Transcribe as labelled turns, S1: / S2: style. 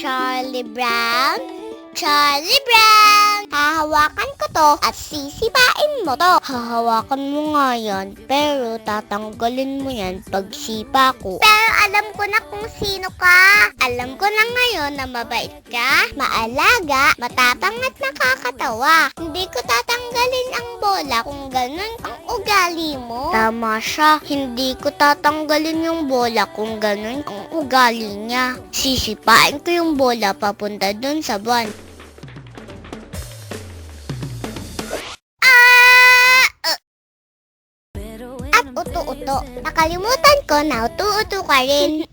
S1: Charlie Brown? Charlie Brown! Hahawakan ko to at sisipain mo to. Hahawakan mo nga yan, pero tatanggalin mo yan pag sipa ko. Pero alam ko na kung sino ka. Alam ko na ngayon na mabait ka, maalaga, matapang at nakakatawa. Hindi ko tatanggalin ang bola kung ganun ang ugali mo. Tama siya, hindi ko tatanggalin yung bola kung ganun ang ugali niya. Sisipain ko yung bola papunta dun sa buwan. At uto-uto. Nakalimutan ko na uto-uto ka rin.